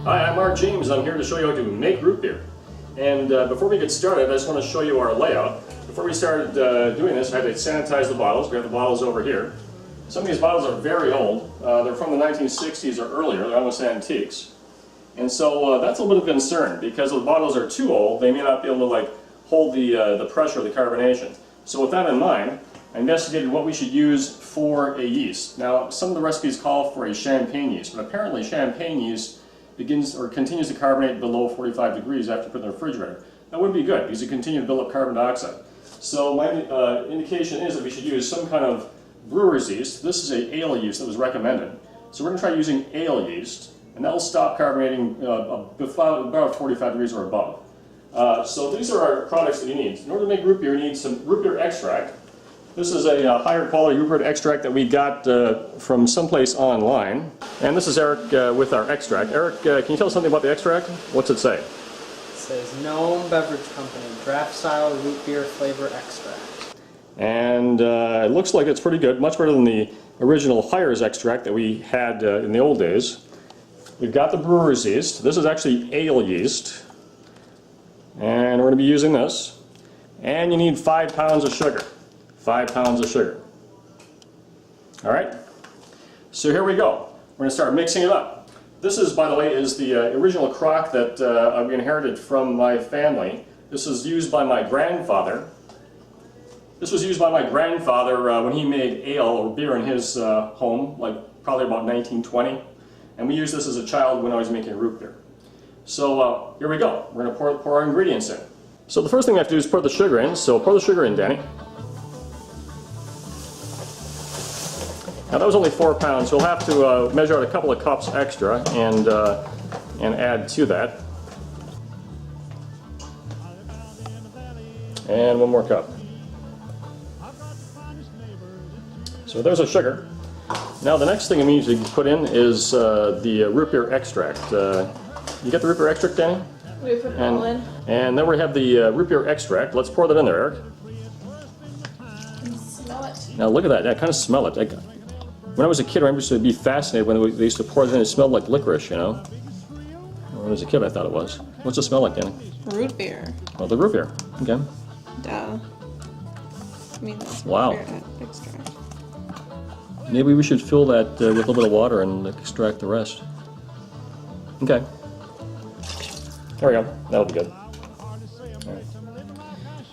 Hi, I'm Mark James. I'm here to show you how to make root beer. And before we get started, I just want to show you our layout. Before we started doing this, I had to sanitize the bottles. We have the bottles over here. Some of these bottles are very old. They're from the 1960s or earlier. They're almost antiques. And so that's a little concern because if the bottles are too old, they may not be able to hold the pressure of the carbonation. So with that in mind, I investigated what we should use for a yeast. Now, some of the recipes call for a champagne yeast, but apparently champagne yeast begins or continues to carbonate below 45 degrees after putting it in the refrigerator. That would be good because it continues to build up carbon dioxide. So my indication is that we should use some kind of brewer's yeast. This is a ale yeast that was recommended. So we're going to try using ale yeast, and that will stop carbonating about 45 degrees or above. So these are our products that you need. In order to make root beer, you need some root beer extract. This is a higher quality root beer extract that we got from someplace online. And this is Eric with our extract. Eric, can you tell us something about the extract? What's it say? It says Gnome Beverage Company, draft style root beer flavor extract. And it looks like it's pretty good, much better than the original Hires extract that we had in the old days. We've got the brewer's yeast. This is actually ale yeast. And we're going to be using this. And you need 5 pounds of sugar. 5 pounds of sugar. All right, so here we go. We're going to start mixing it up. This is, by the way, is the original crock that we inherited from my family. This was used by my grandfather. This was used by my grandfather when he made ale or beer in his home, probably about 1920. And we used this as a child when I was making root beer. So here we go. We're going to pour our ingredients in. So the first thing we have to do is pour the sugar in. So pour the sugar in, Danny. Now that was only 4 pounds, so we'll have to measure out a couple of cups extra and add to that. And 1 more cup. So there's our sugar. Now the next thing we need to put in is the root beer extract. You get the root beer extract, Danny? We put it all in. And then we have the root beer extract. Let's pour that in there, Eric. Smell it. Now look at that. I kind of smell it. When I was a kid, I remember to be fascinated when they used to pour it in. It smelled like licorice, you know. When I was a kid, I thought it was. What's it smell like, Danny? Root beer. Oh, the root beer. Okay. Duh. I mean, that's Wow. root beer extract. Maybe we should fill that with a little bit of water and extract the rest. Okay. There we go. That'll be good. All right.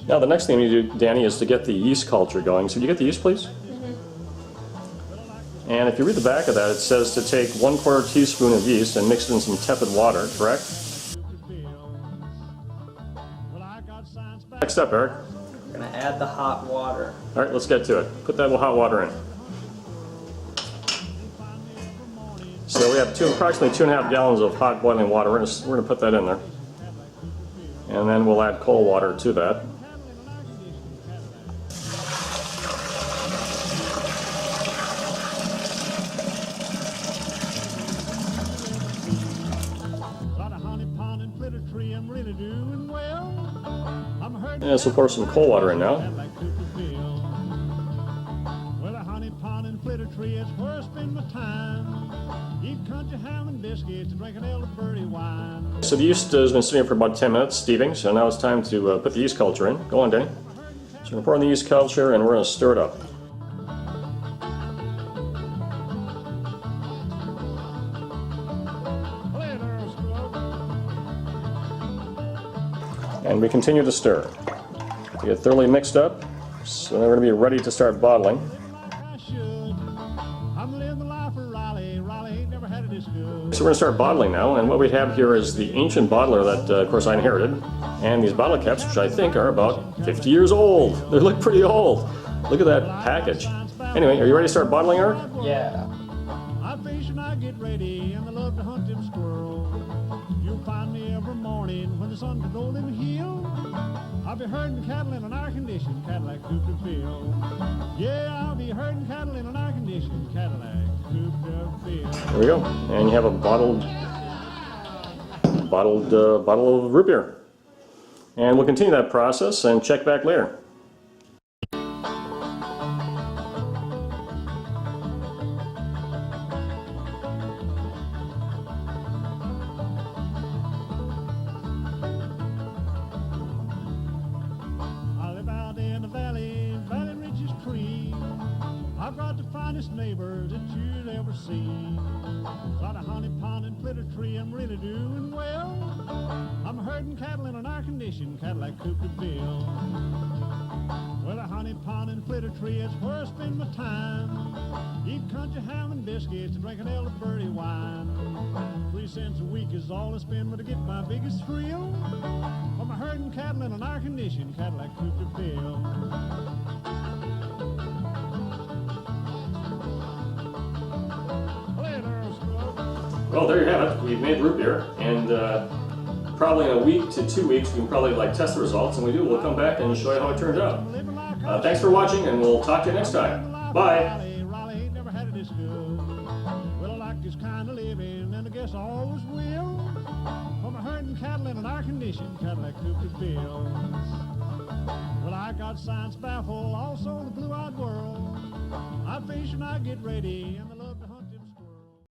Now the next thing we need to do, Danny, is to get the yeast culture going. So can you get the yeast, please? And if you read the back of that, it says to take 1/4 teaspoon of yeast and mix it in some tepid water, correct? Next up, Eric. We're going to add the hot water. All right, let's get to it. Put that hot water in. So we have approximately 2.5 gallons of hot boiling water. We're going to put that in there. And then we'll add cold water to that. And this will pour some cold water in now. So the yeast has been sitting for about 10 minutes, steeping, so now it's time to put the yeast culture in. Go on, Danny. So we're going to pour in the yeast culture and we're going to stir it up. And we continue to stir to get thoroughly mixed up. So then we're going to be ready to start bottling. So we're going to start bottling now, and what we have here is the ancient bottler that, of course, I inherited, and these bottle caps, which I think are about 50 years old. They look pretty old. Look at that package. Anyway, are you ready to start bottling, Eric? Yeah. I fish and I get ready, and I love to hunt them squirrels. You'll find me every morning when the sun can roll them hills. I'll be herding cattle in an air-conditioned Cadillac coupe-de-ville. Yeah, I'll be herding cattle in an air-conditioned Cadillac coupe-de-ville. There we go. And you have a bottle of root beer. And we'll continue that process and check back later. kindest neighbors that you'd ever see. Got a honey pond and flitter tree, I'm really doing well. I'm herding cattle in an air-conditioned Cadillac Coupe de Ville. Well, a honey pond and flitter tree is where I spend my time. Eat country ham and biscuits and drink an elderberry wine. 3 cents a week is all I spend when I get my biggest thrill. I'm herding cattle in an air-conditioned Cadillac Coupe de Ville. Well, there you have it. We've made root beer, and probably in a week to 2 weeks, we can probably test the results, and we'll come back and show you how it turned out. Thanks for watching, and we'll talk to you next time. Bye. Raleigh ain't never had it this good. Well, I like this kind of living, and I guess I always will. I'm herding cattle in an air-conditioned Cadillac Coupe de Ville. Well, I got science baffled, also the blue-eyed world. I fish and I get ready, and the